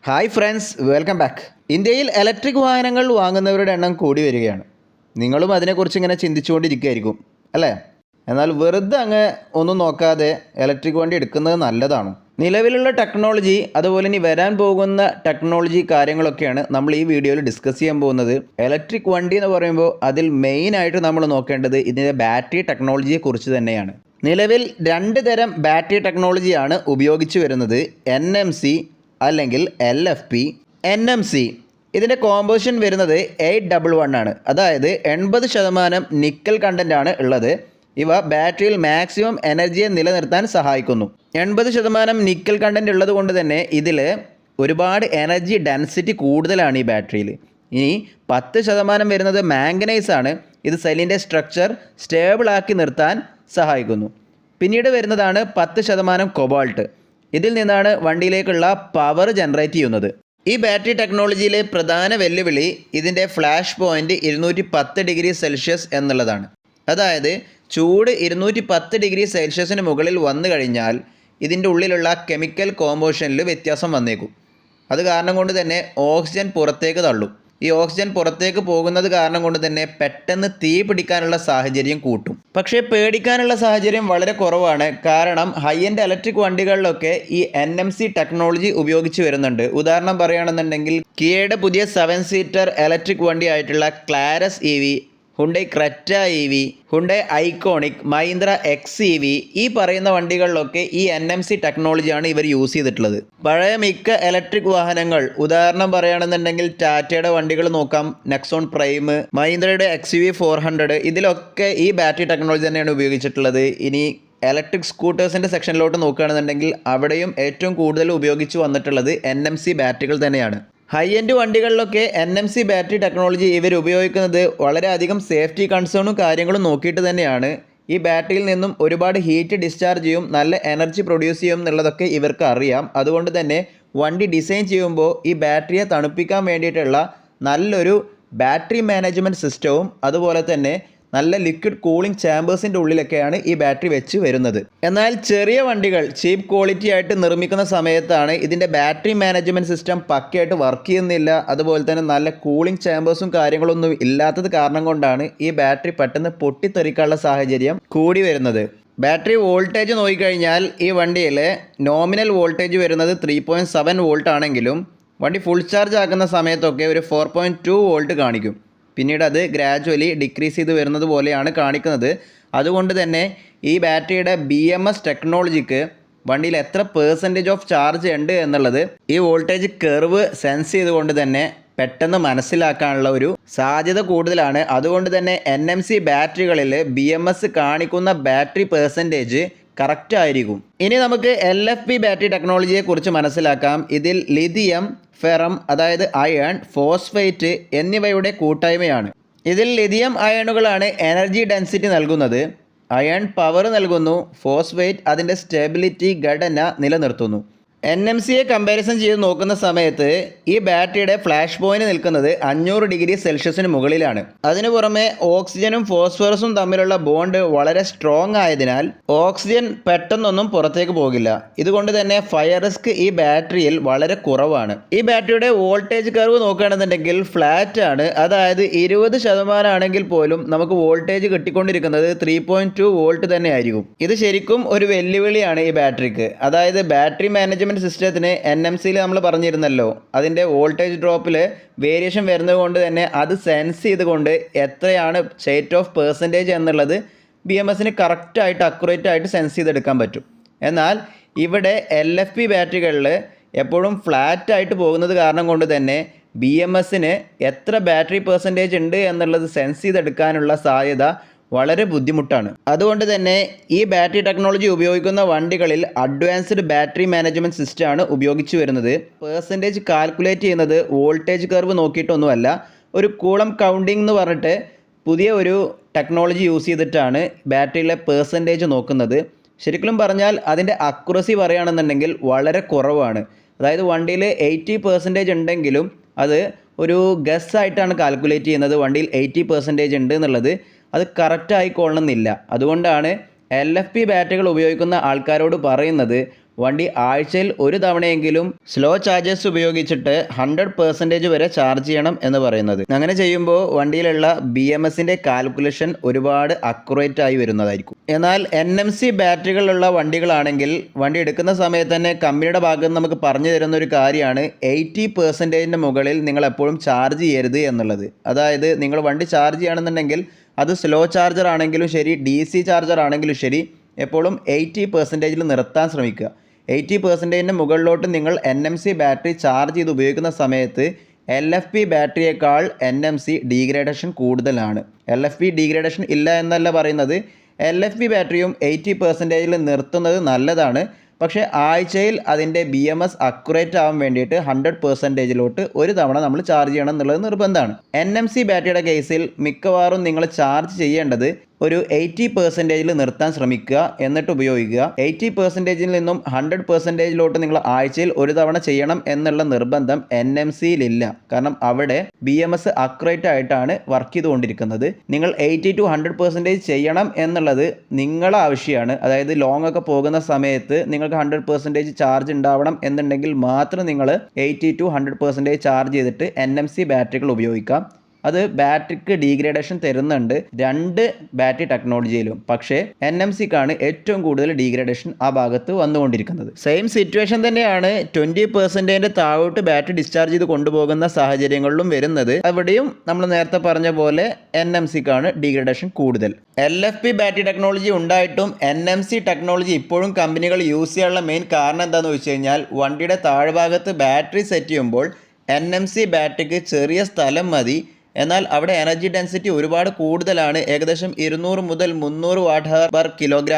Hi friends, welcome back. ഇന്ത്യയിൽ electric വാഹനങ്ങൾ വാങ്ങുന്നവരുടെ എണ്ണം കൂടി വരികയാണ്. നിങ്ങളും അതിനെക്കുറിച്ച് ഇങ്ങനെ ചിന്തിച്ചുകൊണ്ടിരിക്കുകയായിരിക്കും അല്ലേ? എന്നാൽ വെറുതെ അങ്ങ് ഒന്നും നോക്കാതെ ഇലക്ട്രിക് വണ്ടി എടുക്കുന്നത് നല്ലതാണ്. നിലവിലുള്ള ടെക്നോളജി അതുപോലെ ഇനി വരാൻ പോകുന്ന ടെക്നോളജി കാര്യങ്ങളൊക്കെയാണ് നമ്മൾ ഈ വീഡിയോയിൽ ഡിസ്കസ് ചെയ്യാൻ പോകുന്നത്. ഇലക്ട്രിക് വണ്ടി എന്ന് പറയുമ്പോൾ അതിൽ മെയിനായിട്ട് നമ്മൾ നോക്കേണ്ടത് ഇതിൻ്റെ ബാറ്ററി ടെക്നോളജിയെ കുറിച്ച് തന്നെയാണ്. നിലവിൽ രണ്ട് തരം ബാറ്ററി ടെക്നോളജിയാണ് ഉപയോഗിച്ച് വരുന്നത്. NMC അല്ലെങ്കിൽ LFP. NMC ഇതിൻ്റെ കോമ്പോസിഷൻ വരുന്നത് 811 ആണ്. അതായത് 80% നിക്കൽ കണ്ടൻ്റ് ആണ് ഉള്ളത്. ഇവ ബാറ്ററിയിൽ മാക്സിമം എനർജിയെ നിലനിർത്താൻ സഹായിക്കുന്നു. 80% നിക്കൽ കണ്ടൻ്റ് ഉള്ളത് കൊണ്ട് തന്നെ ഇതിൽ ഒരുപാട് എനർജി ഡെൻസിറ്റി കൂടുതലാണ് ഈ ബാറ്ററിയിൽ. ഇനി 10% വരുന്നത് മാംഗനൈസ് ആണ്. ഇത് സെല്ലിൻ്റെ സ്ട്രക്ചർ സ്റ്റേബിളാക്കി നിർത്താൻ സഹായിക്കുന്നു. പിന്നീട് വരുന്നതാണ് 10% കൊബാൾട്ട്. ഇതിൽ നിന്നാണ് വണ്ടിയിലേക്കുള്ള പവർ ജനറേറ്റ് ചെയ്യുന്നത്. ഈ ബാറ്ററി ടെക്നോളജിയിലെ പ്രധാന വെല്ലുവിളി ഇതിൻ്റെ ഫ്ലാഷ് പോയിൻറ്റ് 210°C എന്നുള്ളതാണ്. അതായത് ചൂട് 210°C മുകളിൽ വന്നു കഴിഞ്ഞാൽ ഇതിൻ്റെ ഉള്ളിലുള്ള കെമിക്കൽ കോമ്പോസിഷനിൽ വ്യത്യാസം വന്നേക്കും. അത് കാരണം കൊണ്ട് തന്നെ ഓക്സിജൻ പുറത്തേക്ക് തള്ളും. ഈ ഓക്സിജൻ പുറത്തേക്ക് പോകുന്നത് കാരണം കൊണ്ട് തന്നെ പെട്ടെന്ന് തീ പിടിക്കാനുള്ള സാഹചര്യം കൂട്ടും. പക്ഷേ പേടിക്കാനുള്ള സാഹചര്യം വളരെ കുറവാണ്. കാരണം ഹൈ എൻഡ് ഇലക്ട്രിക് വണ്ടികളിലൊക്കെ ഈ NMC ടെക്നോളജി ഉപയോഗിച്ച് വരുന്നുണ്ട്. ഉദാഹരണം പറയുകയാണെന്നുണ്ടെങ്കിൽ കിയയുടെ പുതിയ 7 സീറ്റർ ഇലക്ട്രിക് വണ്ടി ആയിട്ടുള്ള ക്ലാരസ് EV, Hyundai Creta EV, Hyundai iconic, Mahindra XEV, ഈ പറയുന്ന വണ്ടികളിലൊക്കെ ഈ NMC ടെക്നോളജിയാണ് ഇവർ യൂസ് ചെയ്തിട്ടുള്ളത്. പഴയ മിക്ക ഇലക്ട്രിക് വാഹനങ്ങൾ, ഉദാഹരണം പറയുകയാണെന്നുണ്ടെങ്കിൽ ടാറ്റയുടെ വണ്ടികൾ നോക്കാം, നെക്സോൺ പ്രൈം, മഹീന്ദ്രയുടെ XUV 400, ഇതിലൊക്കെ ഈ ബാറ്ററി ടെക്നോളജി തന്നെയാണ് ഉപയോഗിച്ചിട്ടുള്ളത്. ഇനി ഇലക്ട്രിക് സ്കൂട്ടേഴ്സിൻ്റെ സെക്ഷനിലോട്ട് നോക്കുകയാണെന്നുണ്ടെങ്കിൽ അവിടെയും ഏറ്റവും കൂടുതൽ ഉപയോഗിച്ച് വന്നിട്ടുള്ളത് NMC ബാറ്ററികൾ തന്നെയാണ്. ഹൈ എൻഡ് വണ്ടികളിലൊക്കെ NMC ബാറ്ററി ടെക്നോളജി ഇവർ ഉപയോഗിക്കുന്നത് വളരെയധികം സേഫ്റ്റി കൺസേണും കാര്യങ്ങളും നോക്കിയിട്ട് തന്നെയാണ്. ഈ ബാറ്ററിയിൽ നിന്നും ഒരുപാട് ഹീറ്റ് ഡിസ്ചാർജ് ചെയ്യും, നല്ല എനർജി പ്രൊഡ്യൂസ് ചെയ്യും എന്നുള്ളതൊക്കെ ഇവർക്ക് അറിയാം. അതുകൊണ്ട് തന്നെ വണ്ടി ഡിസൈൻ ചെയ്യുമ്പോൾ ഈ ബാറ്ററിയെ തണുപ്പിക്കാൻ വേണ്ടിയിട്ടുള്ള നല്ലൊരു ബാറ്ററി മാനേജ്മെൻറ്റ് സിസ്റ്റവും അതുപോലെ തന്നെ നല്ല ലിക്വിഡ് കൂളിംഗ് ചാമ്പേഴ്സിൻ്റെ ഉള്ളിലൊക്കെയാണ് ഈ ബാറ്ററി വെച്ച് വരുന്നത്. എന്നാൽ ചെറിയ വണ്ടികൾ ചീപ്പ് ക്വാളിറ്റി ആയിട്ട് നിർമ്മിക്കുന്ന സമയത്താണ് ഇതിൻ്റെ ബാറ്ററി മാനേജ്മെൻറ്റ് സിസ്റ്റം പക്കയായിട്ട് വർക്ക് ചെയ്യുന്നില്ല. അതുപോലെ തന്നെ നല്ല കൂളിംഗ് ചാമ്പേഴ്സും കാര്യങ്ങളൊന്നും ഇല്ലാത്തത് കാരണം കൊണ്ടാണ് ഈ ബാറ്ററി പെട്ടെന്ന് പൊട്ടിത്തെറിക്കാനുള്ള സാഹചര്യം കൂടി വരുന്നത്. ബാറ്ററി വോൾട്ടേജ് നോക്കിക്കഴിഞ്ഞാൽ ഈ വണ്ടിയിൽ നോമിനൽ വോൾട്ടേജ് വരുന്നത് 3.7 വോൾട്ട് ആണെങ്കിലും വണ്ടി ഫുൾ ചാർജ് ആക്കുന്ന സമയത്തൊക്കെ ഒരു 4.2 വോൾട്ട് കാണിക്കും. പിന്നീട് അത് ഗ്രാജുവലി ഡിക്രീസ് ചെയ്ത് വരുന്നത് പോലെയാണ് കാണിക്കുന്നത്. അതുകൊണ്ട് തന്നെ ഈ ബാറ്ററിയുടെ BMS ടെക്നോളജിക്ക് വണ്ടിയിൽ എത്ര % ഓഫ് ചാർജ് ഉണ്ട് എന്നുള്ളത് ഈ വോൾട്ടേജ് കർവ് സെൻസ് ചെയ്തുകൊണ്ട് തന്നെ പെട്ടെന്ന് മനസ്സിലാക്കാനുള്ള ഒരു സാധ്യത കൂടുതലാണ്. അതുകൊണ്ട് തന്നെ NMC ബാറ്ററികളിൽ BMS കാണിക്കുന്ന ബാറ്ററി % കറക്റ്റ് ആയിരിക്കും. ഇനി നമുക്ക് LFP ബാറ്ററി ടെക്നോളജിയെ കുറിച്ച് മനസ്സിലാക്കാം. ഇതിൽ ലിഥിയം, ഫെറം അതായത് അയൺ, ഫോസ്ഫേറ്റ് എന്നിവയുടെ കൂട്ടായ്മയാണ്. ഇതിൽ ലിഥിയം അയണുകളാണ് എനർജി ഡെൻസിറ്റി നൽകുന്നത്, അയൺ പവർ നൽകുന്നു, ഫോസ്ഫേറ്റ് അതിൻ്റെ സ്റ്റെബിലിറ്റി ഘടന നിലനിർത്തുന്നു. NMCയെ കമ്പാരിസൺ ചെയ്ത് നോക്കുന്ന സമയത്ത് ഈ ബാറ്ററിയുടെ ഫ്ലാഷ് പോയിന്റ് നിൽക്കുന്നത് 500°C മുകളിലാണ്. അതിനു പുറമെ ഓക്സിജനും ഫോസ്ഫറസും തമ്മിലുള്ള ബോണ്ട് വളരെ സ്ട്രോങ് ആയതിനാൽ ഓക്സിജൻ പെട്ടെന്നൊന്നും പുറത്തേക്ക് പോകില്ല. ഇതുകൊണ്ട് തന്നെ ഫയർ റിസ്ക് ഈ ബാറ്ററിയിൽ വളരെ കുറവാണ്. ഈ ബാറ്ററിയുടെ വോൾട്ടേജ് കർവ് നോക്കുകയാണെന്നുണ്ടെങ്കിൽ ഫ്ലാറ്റ് ആണ്. അതായത് 20% ആണെങ്കിൽ പോലും നമുക്ക് വോൾട്ടേജ് കിട്ടിക്കൊണ്ടിരിക്കുന്നത് 3.2 വോൾട്ട് തന്നെ ആയിരിക്കും. ഇത് ശരിക്കും ഒരു വെല്ലുവിളിയാണ് ഈ ബാറ്ററിക്ക്. അതായത് ബാറ്ററി മാനേജ്മെൻറ്റ് സിസ്റ്റത്തിന് NMCയിൽ നമ്മൾ പറഞ്ഞിരുന്നല്ലോ, അതിൻ്റെ വോൾട്ടേജ് ഡ്രോപ്പിൽ വേരിയേഷൻ വരുന്നത് കൊണ്ട് തന്നെ അത് സെൻസ് ചെയ്തുകൊണ്ട് എത്രയാണ് സ്റ്റേറ്റ് ഓഫ് % എന്നുള്ളത് BMSന് കറക്റ്റായിട്ട് അക്യുറേറ്റ് ആയിട്ട് സെൻസ് ചെയ്തെടുക്കാൻ പറ്റും. എന്നാൽ ഇവിടെ LFP ബാറ്ററികളിൽ എപ്പോഴും ഫ്ലാറ്റ് ആയിട്ട് പോകുന്നത് കാരണം കൊണ്ട് തന്നെ BMSന് എത്ര ബാറ്ററി % ഉണ്ട് എന്നുള്ളത് സെൻസ് ചെയ്തെടുക്കാനുള്ള സാധ്യത വളരെ ബുദ്ധിമുട്ടാണ്. അതുകൊണ്ട് തന്നെ ഈ ബാറ്ററി ടെക്നോളജി ഉപയോഗിക്കുന്ന വണ്ടികളിൽ അഡ്വാൻസ്ഡ് ബാറ്ററി മാനേജ്മെൻറ്റ് സിസ്റ്റമാണ് ഉപയോഗിച്ച് വരുന്നത്. % കാൽക്കുലേറ്റ് ചെയ്യുന്നത് വോൾട്ടേജ് കർവ് നോക്കിയിട്ടൊന്നുമല്ല, ഒരു കൂളം കൗണ്ടിങ് എന്ന് പറഞ്ഞിട്ട് പുതിയ ഒരു ടെക്നോളജി യൂസ് ചെയ്തിട്ടാണ് ബാറ്ററിയിലെ % നോക്കുന്നത്. ശരിക്കും പറഞ്ഞാൽ അതിൻ്റെ അക്യുറസി പറയുകയാണെന്നുണ്ടെങ്കിൽ വളരെ കുറവാണ്. അതായത് വണ്ടിയിൽ 80% ഉണ്ടെങ്കിലും അത് ഒരു ഗസ് ആയിട്ടാണ് കാൽക്കുലേറ്റ് ചെയ്യുന്നത്. വണ്ടിയിൽ 80% ഉണ്ട് എന്നുള്ളത് അത് കറക്റ്റ് ആയിക്കൊള്ളണമെന്നില്ല. അതുകൊണ്ടാണ് LFP ബാറ്ററികൾ ഉപയോഗിക്കുന്ന ആൾക്കാരോട് പറയുന്നത് വണ്ടി ആഴ്ചയിൽ ഒരു തവണയെങ്കിലും സ്ലോ ചാർജേഴ്സ് ഉപയോഗിച്ചിട്ട് 100% വരെ ചാർജ് ചെയ്യണം എന്ന് പറയുന്നത്. അങ്ങനെ ചെയ്യുമ്പോൾ വണ്ടിയിലുള്ള BMSന്റെ കാൽക്കുലേഷൻ ഒരുപാട് അക്യുറേറ്റ് ആയി വരുന്നതായിരിക്കും. എന്നാൽ NMC ബാറ്ററികളുള്ള വണ്ടികളാണെങ്കിൽ വണ്ടി എടുക്കുന്ന സമയത്ത് തന്നെ കമ്പനിയുടെ ഭാഗത്ത് നിന്ന് നമുക്ക് പറഞ്ഞു തരുന്ന ഒരു കാര്യമാണ് 80%ന്റെ മുകളിൽ നിങ്ങൾ എപ്പോഴും ചാർജ് ചെയ്യരുത് എന്നുള്ളത്. അതായത് നിങ്ങൾ വണ്ടി ചാർജ് ചെയ്യണമെന്നുണ്ടെങ്കിൽ അത് സ്ലോ ചാർജർ ആണെങ്കിലും ശരി, DC ചാർജർ ആണെങ്കിലും ശരി, എപ്പോഴും 80%ൽ നിർത്താൻ ശ്രമിക്കുക. 80%ന് മുകളിലോട്ട് നിങ്ങൾ NMC ബാറ്ററി ചാർജ് ചെയ്ത് ഉപയോഗിക്കുന്ന സമയത്ത് LFP ബാറ്ററിയേക്കാൾ NMC ഡീഗ്രേഡേഷൻ കൂടുതലാണ്. LFP ഡീഗ്രേഡേഷൻ ഇല്ല എന്നല്ല പറയുന്നത്, LFP ബാറ്ററിയും 80%ൽ നിർത്തുന്നത് നല്ലതാണ്. പക്ഷേ ആഴ്ചയിൽ അതിൻ്റെ BMS അക്യുറേറ്റ് ആവാൻ വേണ്ടിയിട്ട് 100%ലോട്ട് ഒരു തവണ നമ്മൾ ചാർജ് ചെയ്യണം എന്നുള്ളത് നിർബന്ധമാണ്. NMC ബാറ്ററിയുടെ കേസിൽ മിക്കവാറും നിങ്ങൾ ചാർജ് ചെയ്യേണ്ടത് ഒരു 80%ൽ നിർത്താൻ ശ്രമിക്കുക, എന്നിട്ട് ഉപയോഗിക്കുക. 80%ൽ നിന്നും 100%ലോട്ട് നിങ്ങൾ ആഴ്ചയിൽ ഒരു തവണ ചെയ്യണം എന്നുള്ള നിർബന്ധം NMCയിലില്ല. കാരണം അവിടെ BMS അക്യുറേറ്റ് ആയിട്ടാണ് വർക്ക് ചെയ്തുകൊണ്ടിരിക്കുന്നത്. നിങ്ങൾ 80 to 100% ചെയ്യണം എന്നുള്ളത് നിങ്ങളുടെ ആവശ്യമാണ്. അതായത് ലോങ് ഒക്കെ പോകുന്ന സമയത്ത് നിങ്ങൾക്ക് 100% ചാർജ് ഉണ്ടാവണം എന്നുണ്ടെങ്കിൽ മാത്രം നിങ്ങൾ 80 to 100% ചാർജ് ചെയ്തിട്ട് NMC ബാറ്ററികൾ ഉപയോഗിക്കാം. അത് ബാറ്ററിക്ക് ഡീഗ്രേഡേഷൻ തരുന്നുണ്ട് രണ്ട് ബാറ്ററി ടെക്നോളജിയിലും. പക്ഷേ NMCക്കാണ് ഏറ്റവും കൂടുതൽ ഡീഗ്രേഡേഷൻ ആ ഭാഗത്ത് വന്നുകൊണ്ടിരിക്കുന്നത്. സെയിം സിറ്റുവേഷൻ തന്നെയാണ് 20%ൻ്റെ താഴോട്ട് ബാറ്ററി ഡിസ്ചാർജ് ചെയ്ത് കൊണ്ടുപോകുന്ന സാഹചര്യങ്ങളിലും വരുന്നത്. അവിടെയും നമ്മൾ നേരത്തെ പറഞ്ഞ പോലെ NMCക്കാണ് ഡീഗ്രേഡേഷൻ കൂടുതൽ. LFP ബാറ്ററി ടെക്നോളജി ഉണ്ടായിട്ടും NMC ടെക്നോളജി ഇപ്പോഴും കമ്പനികൾ യൂസ് ചെയ്യാനുള്ള മെയിൻ കാരണം എന്താണെന്ന് വെച്ച് കഴിഞ്ഞാൽ വണ്ടിയുടെ താഴ്ഭാഗത്ത് ബാറ്ററി സെറ്റ് ചെയ്യുമ്പോൾ NMC ബാറ്ററിക്ക് ചെറിയ സ്ഥലം മതി. എന്നാൽ അവിടെ എനർജി ഡെൻസിറ്റി ഒരുപാട് കൂടുതലാണ്. ഏകദേശം 200 മുതൽ 300 Wh/kg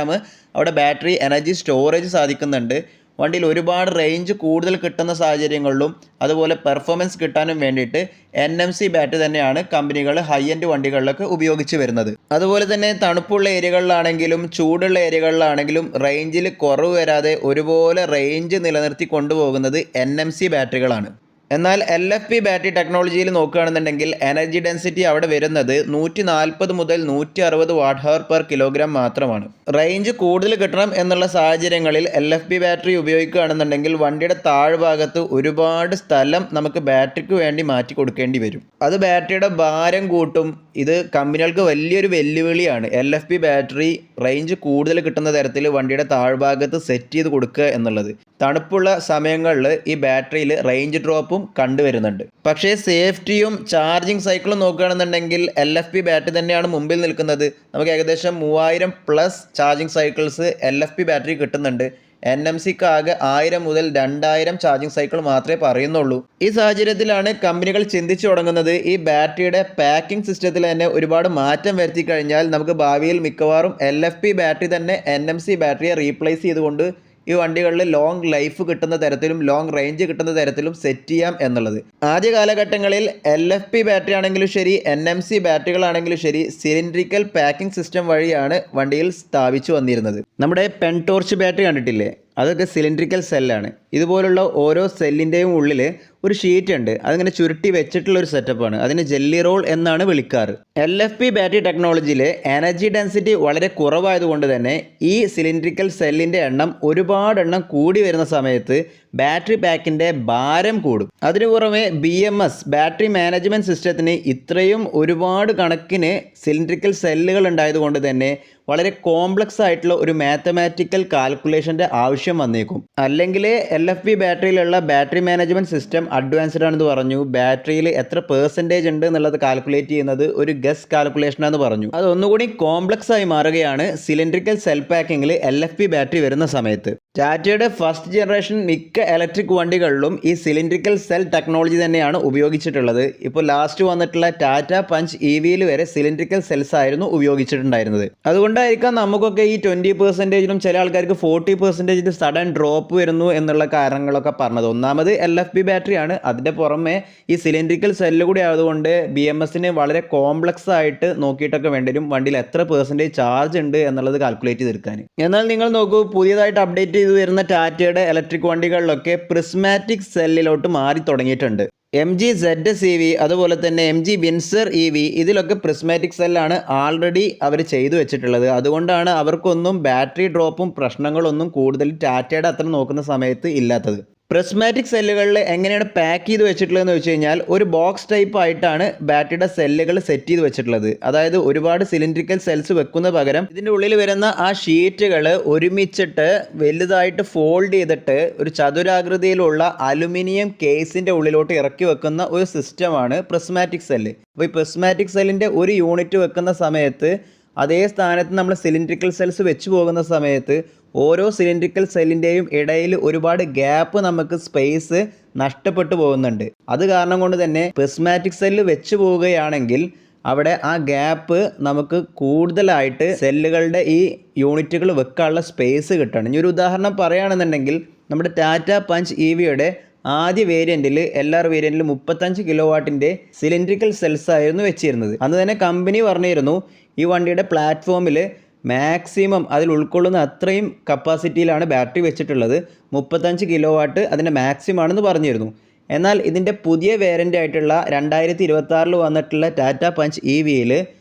അവിടെ ബാറ്ററി എനർജി സ്റ്റോറേജ് സാധിക്കുന്നുണ്ട്. വണ്ടിയിൽ ഒരുപാട് റേഞ്ച് കൂടുതൽ കിട്ടുന്ന സാഹചര്യങ്ങളിലും അതുപോലെ പെർഫോമൻസ് കിട്ടാനും വേണ്ടിയിട്ട് NMC ബാറ്ററി തന്നെയാണ് കമ്പനികൾ ഹൈ എൻഡ് വണ്ടികളിലൊക്കെ ഉപയോഗിച്ച് വരുന്നത്. അതുപോലെ തന്നെ തണുപ്പുള്ള ഏരിയകളിലാണെങ്കിലും ചൂടുള്ള ഏരിയകളിലാണെങ്കിലും റേഞ്ചിൽ കുറവ് വരാതെ ഒരുപോലെ റേഞ്ച് നിലനിർത്തി കൊണ്ടുപോകുന്നത് NMC ബാറ്ററികളാണ്. എന്നാൽ LFP ബാറ്ററി ടെക്നോളജിയിൽ നോക്കുകയാണെന്നുണ്ടെങ്കിൽ എനർജി ഡെൻസിറ്റി അവിടെ വരുന്നത് 140 മുതൽ 160 Wh/kg മാത്രമാണ്. റേഞ്ച് കൂടുതൽ കിട്ടണം എന്നുള്ള സാഹചര്യങ്ങളിൽ LFP ബാറ്ററി ഉപയോഗിക്കുകയാണെന്നുണ്ടെങ്കിൽ വണ്ടിയുടെ താഴ്ഭാഗത്ത് ഒരുപാട് സ്ഥലം നമുക്ക് ബാറ്ററിക്ക് വേണ്ടി മാറ്റി കൊടുക്കേണ്ടി വരും. അത് ബാറ്ററിയുടെ ഭാരം കൂട്ടും. ഇത് കമ്പനികൾക്ക് വലിയൊരു വെല്ലുവിളിയാണ്. LFP ബാറ്ററി റേഞ്ച് കൂടുതൽ കിട്ടുന്ന തരത്തിൽ വണ്ടിയുടെ താഴ്ഭാഗത്ത് സെറ്റ് ചെയ്ത് കൊടുക്കുക എന്നുള്ളത്. തണുപ്പുള്ള സമയങ്ങളിൽ ഈ ബാറ്ററിയിൽ റേഞ്ച് ഡ്രോപ്പും കണ്ടുവരുന്നുണ്ട്. പക്ഷേ സേഫ്റ്റിയും ചാർജിങ് സൈക്കിളും നോക്കുകയാണെന്നുണ്ടെങ്കിൽ LFP ബാറ്ററി തന്നെയാണ് മുമ്പിൽ നിൽക്കുന്നത്. നമുക്ക് ഏകദേശം 3000+ ചാർജിങ് സൈക്കിൾസ് LFP ബാറ്ററി കിട്ടുന്നുണ്ട്. NMCക്ക് ആകെ 1000 മുതൽ 2000 ചാർജിങ് സൈക്കിൾ മാത്രമേ പറയുന്നുള്ളൂ. ഈ സാഹചര്യത്തിലാണ് കമ്പനികൾ ചിന്തിച്ചു തുടങ്ങുന്നത് ഈ ബാറ്ററിയുടെ പാക്കിംഗ് സിസ്റ്റത്തിൽ തന്നെ ഒരുപാട് മാറ്റം വരുത്തി കഴിഞ്ഞാൽ നമുക്ക് ഭാവിയിൽ മിക്കവാറും LFP ബാറ്ററി തന്നെ NMC ബാറ്ററിയെ റീപ്ലേസ് ചെയ്തുകൊണ്ട് ഈ വണ്ടികളിൽ ലോങ് ലൈഫ് കിട്ടുന്ന തരത്തിലും ലോങ് റേഞ്ച് കിട്ടുന്ന തരത്തിലും സെറ്റ് ചെയ്യാം എന്നുള്ളത്. ആദ്യ കാലഘട്ടങ്ങളിൽ LFP ബാറ്ററി ആണെങ്കിലും ശരി, NMC ബാറ്ററികളാണെങ്കിലും ശരി, സിലിണ്ടറിക്കൽ പാക്കിംഗ് സിസ്റ്റം വഴിയാണ് വണ്ടിയിൽ സ്ഥാപിച്ചു വന്നിരുന്നത്. നമ്മുടെ പെൻ ടോർച്ച് ബാറ്ററി കണ്ടിട്ടില്ലേ, അതൊക്കെ സിലിണ്ടറിക്കൽ സെല്ലാണ്. ഇതുപോലുള്ള ഓരോ സെല്ലിൻ്റെയും ഉള്ളിൽ ഒരു ഷീറ്റ് ഉണ്ട്. അതിങ്ങനെ ചുരുട്ടി വെച്ചിട്ടുള്ളൊരു സെറ്റപ്പാണ്. അതിന് ജെല്ലി റോൾ എന്നാണ് വിളിക്കാറ്. LFP ബാറ്ററി ടെക്നോളജിയിൽ എനർജി ഡെൻസിറ്റി വളരെ കുറവായതുകൊണ്ട് തന്നെ ഈ സിലിണ്ടറിക്കൽ സെല്ലിൻ്റെ എണ്ണം ഒരുപാടെണ്ണം കൂടി വരുന്ന സമയത്ത് ബാറ്ററി പാക്കിൻ്റെ ഭാരം കൂടും. അതിനു പുറമെ BMS ബാറ്ററി മാനേജ്മെൻറ്റ് സിസ്റ്റത്തിന് ഇത്രയും ഒരുപാട് കണക്കിന് സിലിണ്ടറിക്കൽ സെല്ലുകൾ ഉണ്ടായതുകൊണ്ട് തന്നെ വളരെ കോംപ്ലക്സ് ആയിട്ടുള്ള ഒരു മാത്തമാറ്റിക്കൽ കാൽക്കുലേഷൻ്റെ ആവശ്യം വന്നേക്കും. അല്ലെങ്കിൽ LFP ബാറ്ററിയിലുള്ള ബാറ്ററി മാനേജ്മെൻറ്റ് സിസ്റ്റം അഡ്വാൻസ്ഡ് ആണെന്ന് പറഞ്ഞു. ബാറ്ററിയിൽ എത്ര % ഉണ്ട് എന്നുള്ളത് കാൽക്കുലേറ്റ് ചെയ്യുന്നത് ഒരു ഗസ് കാൽക്കുലേഷനാണെന്ന് പറഞ്ഞു. അതൊന്നുകൂടി കോംപ്ലക്സ് ആയി മാറുകയാണ് സിലിണ്ടറിക്കൽ സെൽ പാക്കിങ്ങിൽ LFP ബാറ്ററി വരുന്ന സമയത്ത്. ടാറ്റയുടെ ഫസ്റ്റ് ജനറേഷൻ മിക്ക ഇലക്ട്രിക് വണ്ടികളിലും ഈ സിലിണ്ടറിക്കൽ സെൽ ടെക്നോളജി തന്നെയാണ് ഉപയോഗിച്ചിട്ടുള്ളത്. ഇപ്പോൾ ലാസ്റ്റ് വന്നിട്ടുള്ള ടാറ്റ പഞ്ച് EVയിൽ വരെ സിലിണ്ടറിക്കൽ സെൽസ് ആയിരുന്നു ഉപയോഗിച്ചിട്ടുണ്ടായിരുന്നത്. അതുകൊണ്ടായിരിക്കാം നമുക്കൊക്കെ ഈ 20%നും ചില ആൾക്കാർക്ക് 40% സഡൻ ഡ്രോപ്പ് വരുന്നു എന്നുള്ള കാരണങ്ങളൊക്കെ പറഞ്ഞത്. ഒന്നാമത് LFP ബാറ്ററിയാണ്. അതിൻ്റെ പുറമെ ഈ സിലിണ്ടറിക്കൽ സെല്ല് കൂടി ആയതുകൊണ്ട് BMSന് വളരെ കോംപ്ലക്സ് ആയിട്ട് നോക്കിയിട്ടൊക്കെ വേണ്ടിവരും വണ്ടിയിൽ എത്ര % ചാർജ് ഉണ്ട് എന്നുള്ളത് കാൽക്കുലേറ്റ് ചെയ്തെടുക്കാൻ. എന്നാൽ നിങ്ങൾ നോക്കൂ, പുതിയതായിട്ട് അപ്ഡേറ്റ് ചെയ്ത് വരുന്ന ടാറ്റയുടെ ഇലക്ട്രിക് വണ്ടികളിലൊക്കെ പ്രിസ്മാറ്റിക് സെല്ലിലോട്ട് മാറി തുടങ്ങിയിട്ടുണ്ട്. MG ZS EV അതുപോലെ തന്നെ MG Windsor EV ഇതിലൊക്കെ പ്രിസ്മാറ്റിക് സെല്ലാണ് ആൾറെഡി അവർ ചെയ്തു വെച്ചിട്ടുള്ളത്. അതുകൊണ്ടാണ് അവർക്കൊന്നും ബാറ്ററി ഡ്രോപ്പും പ്രശ്നങ്ങളൊന്നും കൂടുതൽ ടാറ്റയുടെ അത്ര നോക്കുന്ന സമയത്ത് ഇല്ലാത്തത്. പ്രിസ്മാറ്റിക് സെല്ലുകളിൽ എങ്ങനെയാണ് പാക്ക് ചെയ്ത് വെച്ചിട്ടുള്ളതെന്ന് വെച്ച് കഴിഞ്ഞാൽ ഒരു ബോക്സ് ടൈപ്പ് ആയിട്ടാണ് ബാറ്ററിയുടെ സെല്ലുകൾ സെറ്റ് ചെയ്ത് വെച്ചിട്ടുള്ളത്. അതായത് ഒരുപാട് സിലിണ്ടറിക്കൽ സെൽസ് വെക്കുന്ന പകരം ഇതിൻ്റെ ഉള്ളിൽ വരുന്ന ആ ഷീറ്റുകൾ ഒരുമിച്ചിട്ട് വലുതായിട്ട് ഫോൾഡ് ചെയ്തിട്ട് ഒരു ചതുരാകൃതിയിലുള്ള അലുമിനിയം കേസിൻ്റെ ഉള്ളിലോട്ട് ഇറക്കി വെക്കുന്ന ഒരു സിസ്റ്റമാണ് പ്രിസ്മാറ്റിക് സെല്ല്. അപ്പോൾ ഈ പ്രിസ്മാറ്റിക് സെല്ലിൻ്റെ ഒരു യൂണിറ്റ് വെക്കുന്ന സമയത്ത് അതേ സ്ഥാനത്ത് നമ്മൾ സിലിണ്ടറിക്കൽ സെൽസ് വെച്ച് പോകുന്ന സമയത്ത് ഓരോ സിലിണ്ടറിക്കൽ സെല്ലിൻ്റെയും ഇടയിൽ ഒരുപാട് ഗ്യാപ്പ് നമുക്ക് സ്പേസ് നഷ്ടപ്പെട്ടു പോകുന്നുണ്ട്. അത് കാരണം കൊണ്ട് തന്നെ പ്രിസ്മാറ്റിക് സെല്ല് വെച്ച് പോവുകയാണെങ്കിൽ അവിടെ ആ ഗ്യാപ്പ് നമുക്ക് കൂടുതലായിട്ട് സെല്ലുകളുടെ ഈ യൂണിറ്റുകൾ വെക്കാനുള്ള സ്പേസ് കിട്ടണം. ഇനി ഒരു ഉദാഹരണം പറയുകയാണെന്നുണ്ടെങ്കിൽ നമ്മുടെ ടാറ്റ പഞ്ച് EVയുടെ ആദ്യ വേരിയൻറ്റിൽ LR വേരിയൻറ്റിൽ 35 കിലോവാട്ടിൻ്റെ സിലിണ്ടറിക്കൽ സെൽസ് ആയിരുന്നു വെച്ചിരുന്നത്. അന്ന് തന്നെ കമ്പനി പറഞ്ഞിരുന്നു ഈ വണ്ടിയുടെ പ്ലാറ്റ്ഫോമിൽ മാക്സിമം അതിൽ ഉൾക്കൊള്ളുന്ന അത്രയും കപ്പാസിറ്റിയിലാണ് ബാറ്ററി വെച്ചിട്ടുള്ളത്. 35 കിലോവാട്ട് അതിൻ്റെ മാക്സിമം ആണെന്ന് പറഞ്ഞിരുന്നു. എന്നാൽ ഇതിൻ്റെ പുതിയ വേരിയൻ്റ് ആയിട്ടുള്ള 2026 വന്നിട്ടുള്ള ടാറ്റ പഞ്ച് EVയിൽ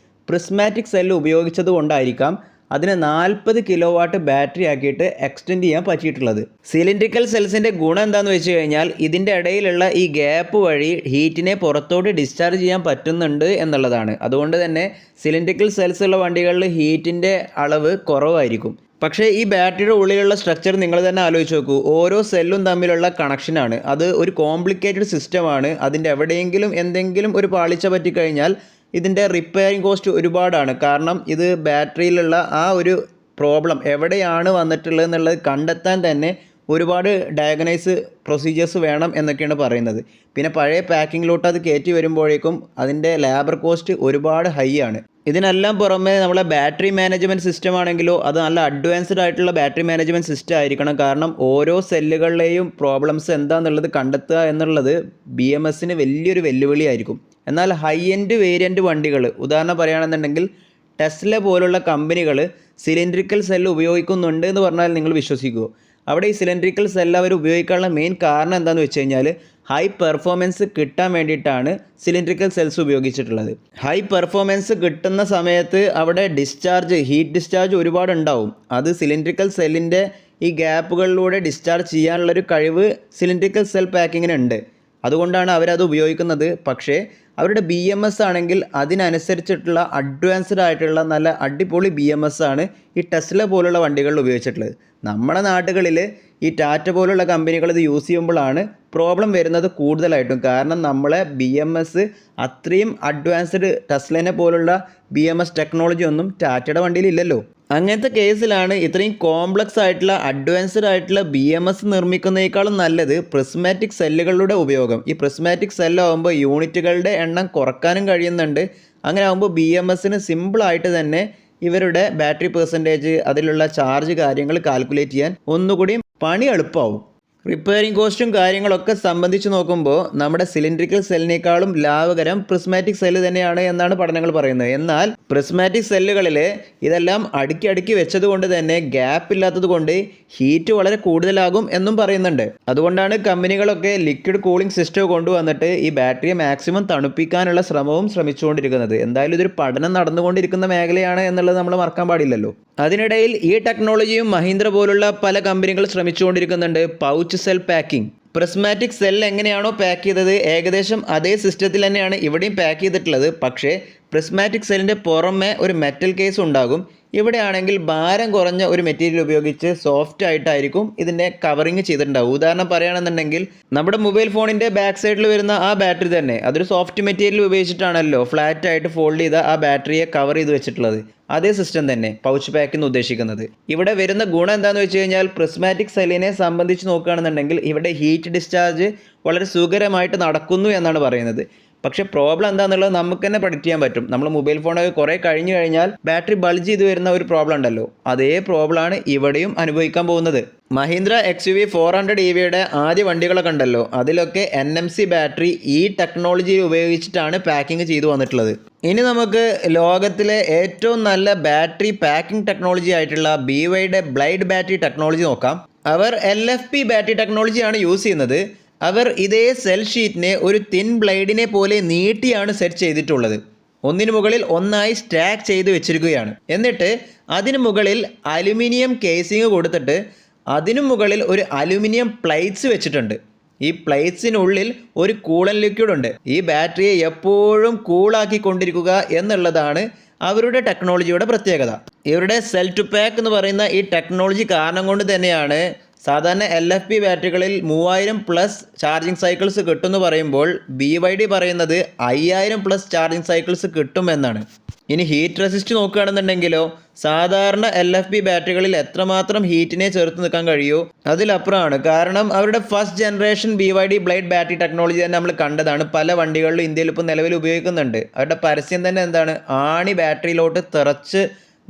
പ്രിസ്മാറ്റിക് സെല്ല് ഉപയോഗിച്ചത് കൊണ്ടായിരിക്കാം അതിന് 40 കിലോവാട്ട് ബാറ്ററി ആക്കിയിട്ട് എക്സ്റ്റെൻഡ് ചെയ്യാൻ പറ്റിയിട്ടുള്ളത്. സിലിണ്ടറിക്കൽ സെൽസിൻ്റെ ഗുണം എന്താണെന്ന് വെച്ച് കഴിഞ്ഞാൽ ഇതിൻ്റെ ഇടയിലുള്ള ഈ ഗ്യാപ്പ് വഴി ഹീറ്റിനെ പുറത്തോട്ട് ഡിസ്ചാർജ് ചെയ്യാൻ പറ്റുന്നുണ്ട് എന്നുള്ളതാണ്. അതുകൊണ്ട് തന്നെ സിലിണ്ടറിക്കൽ സെൽസ് ഉള്ള വണ്ടികളിൽ ഹീറ്റിൻ്റെ അളവ് കുറവായിരിക്കും. പക്ഷേ ഈ ബാറ്ററിയുടെ ഉള്ളിലുള്ള സ്ട്രക്ചർ നിങ്ങൾ തന്നെ ആലോചിച്ച് നോക്കൂ. ഓരോ സെല്ലും തമ്മിലുള്ള കണക്ഷനാണ്. അത് ഒരു കോംപ്ലിക്കേറ്റഡ് സിസ്റ്റമാണ്. അതിൻ്റെ എവിടെയെങ്കിലും എന്തെങ്കിലും ഒരു പാളിച്ച പറ്റിക്കഴിഞ്ഞാൽ ഇതിൻ്റെ റിപ്പയറിങ് കോസ്റ്റ് ഒരുപാടാണ്. കാരണം ഇത് ബാറ്ററിയിലുള്ള ആ ഒരു പ്രോബ്ലം എവിടെയാണ് വന്നിട്ടുള്ളത് എന്നുള്ളത് കണ്ടെത്താൻ തന്നെ ഒരുപാട് ഡയഗ്നൈസ് പ്രൊസീജിയേഴ്സ് വേണം എന്നൊക്കെയാണ് പറയുന്നത്. പിന്നെ പഴയ പാക്കിങ്ങിലോട്ട് അത് കയറ്റി വരുമ്പോഴേക്കും അതിൻ്റെ ലേബർ കോസ്റ്റ് ഒരുപാട് ഹൈ ആണ്. ഇതിനെല്ലാം പുറമെ നമ്മളെ ബാറ്ററി മാനേജ്മെൻറ്റ് സിസ്റ്റം ആണെങ്കിലോ അത് നല്ല അഡ്വാൻസ്ഡ് ആയിട്ടുള്ള ബാറ്ററി മാനേജ്മെൻറ്റ് സിസ്റ്റം ആയിരിക്കണം. കാരണം ഓരോ സെല്ലുകളിലെയും പ്രോബ്ലംസ് എന്താണെന്നുള്ളത് കണ്ടെത്തുക എന്നുള്ളത് BMSന് വലിയൊരു വെല്ലുവിളിയായിരിക്കും. എന്നാൽ ഹൈ എൻഡ് വേരിയൻ്റ് വണ്ടികൾ ഉദാഹരണം പറയുകയാണെന്നുണ്ടെങ്കിൽ ടെസ്ല പോലുള്ള കമ്പനികൾ സിലിണ്ടറിക്കൽ സെല്ല് ഉപയോഗിക്കുന്നുണ്ട് എന്ന് പറഞ്ഞാൽ നിങ്ങൾ വിശ്വസിക്കുമോ? അവിടെ ഈ സിലിണ്ടറിക്കൽ സെല്ല് അവർ ഉപയോഗിക്കാനുള്ള മെയിൻ കാരണം എന്താണെന്ന് വെച്ച് കഴിഞ്ഞാൽ ഹൈ പെർഫോമൻസ് കിട്ടാൻ വേണ്ടിയിട്ടാണ് സിലിണ്ടറിക്കൽ സെൽസ് ഉപയോഗിച്ചിട്ടുള്ളത്. ഹൈ പെർഫോമൻസ് കിട്ടുന്ന സമയത്ത് അവിടെ ഹീറ്റ് ഡിസ്ചാർജ് ഒരുപാട് ഉണ്ടാവും. അത് സിലിണ്ടറിക്കൽ സെല്ലിൻ്റെ ഈ ഗ്യാപ്പുകളിലൂടെ ഡിസ്ചാർജ് ചെയ്യാനുള്ളൊരു കഴിവ് സിലിണ്ടറിക്കൽ സെൽ പാക്കിങ്ങിനുണ്ട്. അതുകൊണ്ടാണ് അവരത് ഉപയോഗിക്കുന്നത്. പക്ഷേ അവരുടെ BMS ആണെങ്കിൽ അതിനനുസരിച്ചിട്ടുള്ള അഡ്വാൻസ്ഡ് ആയിട്ടുള്ള നല്ല അടിപൊളി BMS ആണ് ഈ ടെസ്ല പോലുള്ള വണ്ടികളിൽ ഉപയോഗിച്ചിട്ടുള്ളത്. നമ്മുടെ നാടുകളിൽ ഈ ടാറ്റ പോലുള്ള കമ്പനികൾ ഇത് യൂസ് ചെയ്യുമ്പോഴാണ് പ്രോബ്ലം വരുന്നത് കൂടുതലായിട്ടും. കാരണം നമ്മളെ BMS അത്രയും അഡ്വാൻസ്ഡ് ടെസ്ലനെ പോലുള്ള BMS ടെക്നോളജി ഒന്നും ടാറ്റയുടെ വണ്ടിയിൽ ഇല്ലല്ലോ. അങ്ങനത്തെ കേസിലാണ് ഇത്രയും കോംപ്ലക്സ് ആയിട്ടുള്ള അഡ്വാൻസ്ഡ് ആയിട്ടുള്ള BMS നിർമ്മിക്കുന്നതിനേക്കാളും നല്ലത് പ്രിസ്മാറ്റിക് സെല്ലുകളുടെ ഉപയോഗം. ഈ പ്രിസ്മാറ്റിക് സെല്ലാകുമ്പോൾ യൂണിറ്റുകളുടെ എണ്ണം കുറക്കാനും കഴിയുന്നുണ്ട്. അങ്ങനെ ആകുമ്പോൾ BMSന് സിമ്പിളായിട്ട് തന്നെ ഇവരുടെ ബാറ്ററി പെർസെൻറ്റേജ് അതിലുള്ള ചാർജ് കാര്യങ്ങൾ കാൽക്കുലേറ്റ് ചെയ്യാൻ ഒന്നുകൂടി പണി എളുപ്പമാവും. റിപ്പയറിംഗ് കോസ്റ്റും കാര്യങ്ങളൊക്കെ സംബന്ധിച്ച് നോക്കുമ്പോൾ നമ്മുടെ സിലിണ്ടറിക്കൽ സെല്ലിനേക്കാളും ലാഭകരം പ്രിസ്മാറ്റിക് സെല്ല് തന്നെയാണ് എന്നാണ് പഠനങ്ങൾ പറയുന്നത്. എന്നാൽ പ്രിസ്മാറ്റിക് സെല്ലുകളിൽ ഇതെല്ലാം അടുക്കി വെച്ചത് കൊണ്ട് തന്നെ ഗ്യാപ്പ് ഇല്ലാത്തത് കൊണ്ട് ഹീറ്റ് വളരെ കൂടുതലാകും എന്നും പറയുന്നുണ്ട്. അതുകൊണ്ടാണ് കമ്പനികളൊക്കെ ലിക്വിഡ് കൂളിംഗ് സിസ്റ്റം കൊണ്ടുവന്നിട്ട് ഈ ബാറ്ററിയെ മാക്സിമം തണുപ്പിക്കാനുള്ള ശ്രമിച്ചുകൊണ്ടിരിക്കുന്നത്. എന്തായാലും ഇതൊരു പഠനം നടന്നുകൊണ്ടിരിക്കുന്ന മേഖലയാണ് എന്നുള്ളത് നമ്മൾ മറക്കാൻ പാടില്ലല്ലോ. അതിനിടയിൽ ഈ ടെക്നോളജിയും മഹീന്ദ്ര പോലുള്ള പല കമ്പനികൾ ശ്രമിച്ചുകൊണ്ടിരിക്കുന്നുണ്ട്. Pouch cell packing. Prismatic cell എങ്ങനെയാണോ പാക്ക് ചെയ്തത് ഏകദേശം അതേ സിസ്റ്റത്തിൽ തന്നെയാണ് ഇവിടെയും പാക്ക് ചെയ്തിട്ടുള്ളത്. പക്ഷേ പ്രിസ്മാറ്റിക് സെല്ലിൻ്റെ പുറമെ ഒരു മെറ്റൽ കേസ് ഉണ്ടാകും. ഇവിടെയാണെങ്കിൽ ഭാരം കുറഞ്ഞ ഒരു മെറ്റീരിയൽ ഉപയോഗിച്ച് സോഫ്റ്റ് ആയിട്ടായിരിക്കും ഇതിൻ്റെ കവറിങ് ചെയ്തിട്ടുണ്ടാവും. ഉദാഹരണം പറയുകയാണെന്നുണ്ടെങ്കിൽ നമ്മുടെ മൊബൈൽ ഫോണിൻ്റെ ബാക്ക് സൈഡിൽ വരുന്ന ആ ബാറ്ററി തന്നെ അതൊരു സോഫ്റ്റ് മെറ്റീരിയൽ ഉപയോഗിച്ചിട്ടാണല്ലോ ഫ്ലാറ്റ് ആയിട്ട് ഫോൾഡ് ചെയ്ത ആ ബാറ്ററിയെ കവർ ചെയ്ത് വെച്ചിട്ടുള്ളത്. അതേ സിസ്റ്റം തന്നെ പൗച്ച് പാക്ക് എന്ന് ഉദ്ദേശിക്കുന്നത്. ഇവിടെ വരുന്ന ഗുണം എന്താണെന്ന് വെച്ച് കഴിഞ്ഞാൽ പ്രിസ്മാറ്റിക് സെല്ലിനെ സംബന്ധിച്ച് നോക്കുകയാണെന്നുണ്ടെങ്കിൽ ഇവിടെ ഹീറ്റ് ഡിസ്ചാർജ് വളരെ സുഖകരമായിട്ട് നടക്കുന്നു എന്നാണ് പറയുന്നത്. പക്ഷേ പ്രോബ്ലം എന്താണെന്നുള്ളത് നമുക്ക് തന്നെ പ്രഡിക്റ്റ് ചെയ്യാൻ പറ്റും. നമ്മൾ മൊബൈൽ ഫോണൊക്കെ കുറേ കഴിഞ്ഞ് കഴിഞ്ഞാൽ ബാറ്ററി ബൾജ് ചെയ്ത് വരുന്ന ഒരു പ്രോബ്ലം ഉണ്ടല്ലോ, അതേ പ്രോബ്ലമാണ് ഇവിടെയും അനുഭവിക്കാൻ പോകുന്നത്. മഹീന്ദ്ര XUV 400 EVയുടെ ആദ്യ വണ്ടികളൊക്കെ ഉണ്ടല്ലോ, അതിലൊക്കെ NMC ബാറ്ററി ഈ ടെക്നോളജി ഉപയോഗിച്ചിട്ടാണ് പാക്കിംഗ് ചെയ്തു വന്നിട്ടുള്ളത്. ഇനി നമുക്ക് ലോകത്തിലെ ഏറ്റവും നല്ല ബാറ്ററി പാക്കിംഗ് ടെക്നോളജി ആയിട്ടുള്ള BYD ബ്ലൈഡ് ബാറ്ററി ടെക്നോളജി നോക്കാം. അവർ LFP ബാറ്ററി ടെക്നോളജിയാണ് യൂസ് ചെയ്യുന്നത്. അവർ ഇതേ സെൽ ഷീറ്റിനെ ഒരു തിൻ ബ്ലേഡിനെ പോലെ നീട്ടിയാണ് സെറ്റ് ചെയ്തിട്ടുള്ളത്. ഒന്നിനു മുകളിൽ ഒന്നായി സ്റ്റാക്ക് ചെയ്ത് വെച്ചിരിക്കുകയാണ്. എന്നിട്ട് അതിനു മുകളിൽ അലുമിനിയം കേസിങ് കൊടുത്തിട്ട് അതിനു മുകളിൽ ഒരു അലുമിനിയം പ്ലേറ്റ്സ് വെച്ചിട്ടുണ്ട്. ഈ പ്ലേറ്റ്സിനുള്ളിൽ ഒരു കൂളൻ ലിക്വിഡ് ഉണ്ട്. ഈ ബാറ്ററിയെ എപ്പോഴും കൂളാക്കി കൊണ്ടിരിക്കുക എന്നുള്ളതാണ് അവരുടെ ടെക്നോളജിയുടെ പ്രത്യേകത. ഇവരുടെ സെൽ ടു പാക്ക് എന്ന് പറയുന്ന ഈ ടെക്നോളജി കാരണം കൊണ്ട് തന്നെയാണ് സാധാരണ LFP ബാറ്ററികളിൽ 3000+ ചാർജിങ് സൈക്കിൾസ് കിട്ടുമെന്ന് പറയുമ്പോൾ BYD പറയുന്നത് 5000+ ചാർജിങ് സൈക്കിൾസ് കിട്ടുമെന്നാണ്. ഇനി ഹീറ്റ് റെസിസ്റ്റ് നോക്കുകയാണെന്നുണ്ടെങ്കിലോ സാധാരണ LFP ബാറ്ററികളിൽ എത്രമാത്രം ഹീറ്റിനെ ചെറുത്ത് നിൽക്കാൻ കഴിയുമോ അതിലപ്പുറമാണ്. കാരണം അവരുടെ first generation BYD blade battery technology തന്നെ നമ്മൾ കണ്ടതാണ്. പല വണ്ടികളിലും ഇന്ത്യയിൽ ഇപ്പോൾ നിലവിൽ ഉപയോഗിക്കുന്നുണ്ട്. അവരുടെ പരസ്യം തന്നെ എന്താണ്, ആണി ബാറ്ററിയിലോട്ട് തിറച്ച്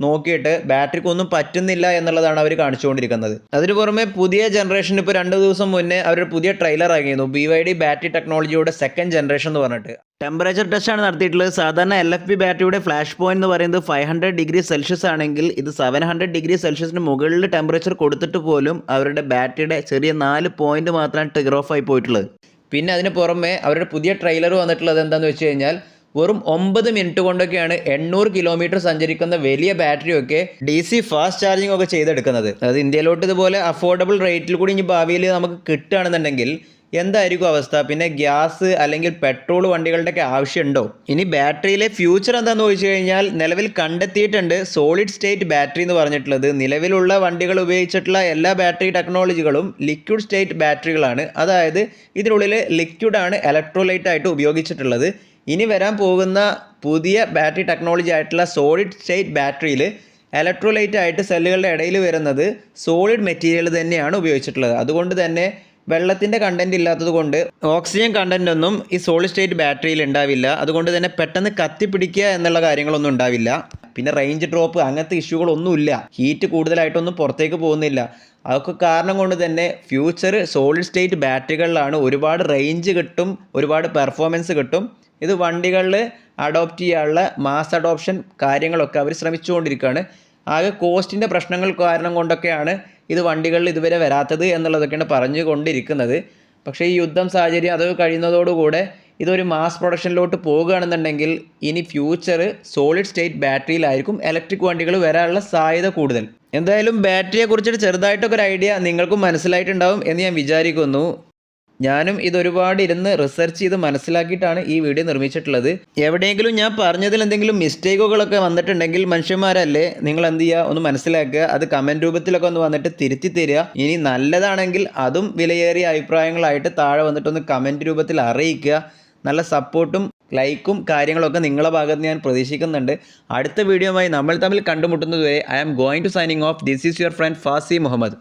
നോക്കിയിട്ട് ബാറ്ററിക്ക് ഒന്നും പറ്റുന്നില്ല എന്നുള്ളതാണ് അവർ കാണിച്ചുകൊണ്ടിരിക്കുന്നത്. അതിന് പുറമെ പുതിയ ജനറേഷൻ ഇപ്പോൾ 2 ദിവസം മുന്നേ അവരുടെ പുതിയ ട്രെയിലർ ഇറങ്ങിയിരുന്നു, BYD ബാറ്ററി ടെക്നോളജിയുടെ സെക്കൻഡ് ജനറേഷൻ എന്ന് പറഞ്ഞിട്ട്. ടെമ്പറേച്ചർ ടെസ്റ്റ് ആണ് നടത്തിയിട്ടുള്ളത്. സാധാരണ LFP ബാറ്ററിയുടെ ഫ്ലാഷ് പോയിന്റ് എന്ന് പറയുന്നത് 500 ഡിഗ്രി സെൽഷ്യസ് ആണെങ്കിൽ ഇത് 700 ഡിഗ്രി സെൽഷ്യസിന് മുകളിൽ ടെമ്പറേച്ചർ കൊടുത്തിട്ട് പോലും അവരുടെ ബാറ്ററിയുടെ ചെറിയ 4 പോയിന്റ് മാത്രമാണ് ട്രിഗർ ഓഫ് ആയി പോയിട്ടുള്ളത്. പിന്നെ അതിന് പുറമെ അവരുടെ പുതിയ ട്രെയിലർ വന്നിട്ടുള്ളത് എന്താണെന്ന് വെച്ച് കഴിഞ്ഞാൽ വെറും 9 മിനിറ്റ് കൊണ്ടൊക്കെയാണ് 800 കിലോമീറ്റർ സഞ്ചരിക്കുന്ന വലിയ ബാറ്ററിയൊക്കെ DC ഫാസ്റ്റ് ചാർജിങ് ഒക്കെ ചെയ്തെടുക്കുന്നത്. അത് ഇന്ത്യയിലോട്ട് ഇതുപോലെ അഫോർഡബിൾ റേറ്റിൽ കൂടി ഇനി ഭാവിയിൽ നമുക്ക് കിട്ടുകയാണെന്നുണ്ടെങ്കിൽ എന്തായിരിക്കും അവസ്ഥ? പിന്നെ ഗ്യാസ് അല്ലെങ്കിൽ പെട്രോൾ വണ്ടികളുടെയൊക്കെ ആവശ്യമുണ്ടോ? ഇനി ബാറ്ററിയിലെ ഫ്യൂച്ചർ എന്താണെന്ന് ചോദിച്ചു കഴിഞ്ഞാൽ നിലവിൽ കണ്ടെത്തിയിട്ടുണ്ട് സോളിഡ് സ്റ്റേറ്റ് ബാറ്ററി എന്ന് പറഞ്ഞിട്ടുള്ളത്. നിലവിലുള്ള വണ്ടികൾ ഉപയോഗിച്ചിട്ടുള്ള എല്ലാ ബാറ്ററി ടെക്നോളജികളും ലിക്വിഡ് സ്റ്റേറ്റ് ബാറ്ററികളാണ്. അതായത് ഇതിനുള്ളിൽ ലിക്വിഡാണ് ഇലക്ട്രോലൈറ്റ് ആയിട്ട് ഉപയോഗിച്ചിട്ടുള്ളത്. ഇനി വരാൻ പോകുന്ന പുതിയ ബാറ്ററി ടെക്നോളജി ആയിട്ടുള്ള സോളിഡ് സ്റ്റേറ്റ് ബാറ്ററിയിൽ ഇലക്ട്രോലൈറ്റ് ആയിട്ട് സെല്ലുകളുടെ ഇടയിൽ വരുന്നത് സോളിഡ് മെറ്റീരിയൽ തന്നെയാണ് ഉപയോഗിച്ചിട്ടുള്ളത്. അതുകൊണ്ട് തന്നെ വെള്ളത്തിൻ്റെ കണ്ടൻറ്റ് ഇല്ലാത്തത് കൊണ്ട് ഓക്സിജൻ കണ്ടൻ്റ് ഒന്നും ഈ സോളിഡ് സ്റ്റേറ്റ് ബാറ്ററിയിൽ ഉണ്ടാവില്ല. അതുകൊണ്ട് തന്നെ പെട്ടെന്ന് കത്തിപ്പിടിക്കുക എന്നുള്ള കാര്യങ്ങളൊന്നും ഉണ്ടാവില്ല. പിന്നെ റേഞ്ച് ഡ്രോപ്പ് അങ്ങനത്തെ ഇഷ്യൂകളൊന്നുമില്ല. ഹീറ്റ് കൂടുതലായിട്ടൊന്നും പുറത്തേക്ക് പോകുന്നില്ല. അതൊക്കെ കാരണം കൊണ്ട് തന്നെ ഫ്യൂച്ചർ സോളിഡ് സ്റ്റേറ്റ് ബാറ്ററികളിലാണ്. ഒരുപാട് റേഞ്ച് കിട്ടും, ഒരുപാട് പെർഫോമൻസ് കിട്ടും. ഇത് വണ്ടികളിൽ അഡോപ്റ്റ് ചെയ്യാനുള്ള മാസ് അഡോപ്ഷൻ കാര്യങ്ങളൊക്കെ അവർ ശ്രമിച്ചുകൊണ്ടിരിക്കുകയാണ്. ആകെ കോസ്റ്റിൻ്റെ പ്രശ്നങ്ങൾ കാരണം കൊണ്ടൊക്കെയാണ് ഇത് വണ്ടികളിൽ ഇതുവരെ വരാത്തത് എന്നുള്ളതൊക്കെയാണ് പറഞ്ഞുകൊണ്ടിരിക്കുന്നത്. പക്ഷേ ഈ യുദ്ധം സാഹചര്യം അത് കഴിയുന്നതോടുകൂടെ ഇതൊരു മാസ് പ്രൊഡക്ഷനിലോട്ട് പോകുകയാണെന്നുണ്ടെങ്കിൽ ഇനി ഫ്യൂച്ചർ സോളിഡ് സ്റ്റേറ്റ് ബാറ്ററിയിലായിരിക്കും ഇലക്ട്രിക് വണ്ടികൾ വരാനുള്ള സാധ്യത കൂടുതൽ. എന്തായാലും ബാറ്ററിയെ കുറിച്ചിട്ട് ചെറുതായിട്ടൊക്കെ ഒരു ഐഡിയ നിങ്ങൾക്കും മനസ്സിലായിട്ടുണ്ടാവും എന്ന് ഞാൻ വിചാരിക്കുന്നു. ഞാനും ഇതൊരുപാട് ഇരുന്ന് റിസർച്ച് ചെയ്ത് മനസ്സിലാക്കിയിട്ടാണ് ഈ വീഡിയോ നിർമ്മിച്ചിട്ടുള്ളത്. എവിടെയെങ്കിലും ഞാൻ പറഞ്ഞതിൽ എന്തെങ്കിലും മിസ്റ്റേക്കുകളൊക്കെ വന്നിട്ടുണ്ടെങ്കിൽ മനുഷ്യന്മാരല്ലേ, നിങ്ങൾ എന്ത് ചെയ്യുക, ഒന്ന് മനസ്സിലാക്കുക. അത് കമൻറ്റ് രൂപത്തിലൊക്കെ ഒന്ന് വന്നിട്ട് തിരുത്തി തരിക. ഇനി നല്ലതാണെങ്കിൽ അതും വിലയേറിയ അഭിപ്രായങ്ങളായിട്ട് താഴെ വന്നിട്ടൊന്ന് കമൻറ്റ് രൂപത്തിൽ അറിയിക്കുക. നല്ല സപ്പോർട്ടും ലൈക്കും കാര്യങ്ങളൊക്കെ നിങ്ങളുടെ ഭാഗത്ത് ഞാൻ പ്രതീക്ഷിക്കുന്നുണ്ട്. അടുത്ത വീഡിയോയുമായി നമ്മൾ തമ്മിൽ കണ്ടുമുട്ടുന്നതുവരെ I am going to signing off. This is your friend Fazi Muhammad.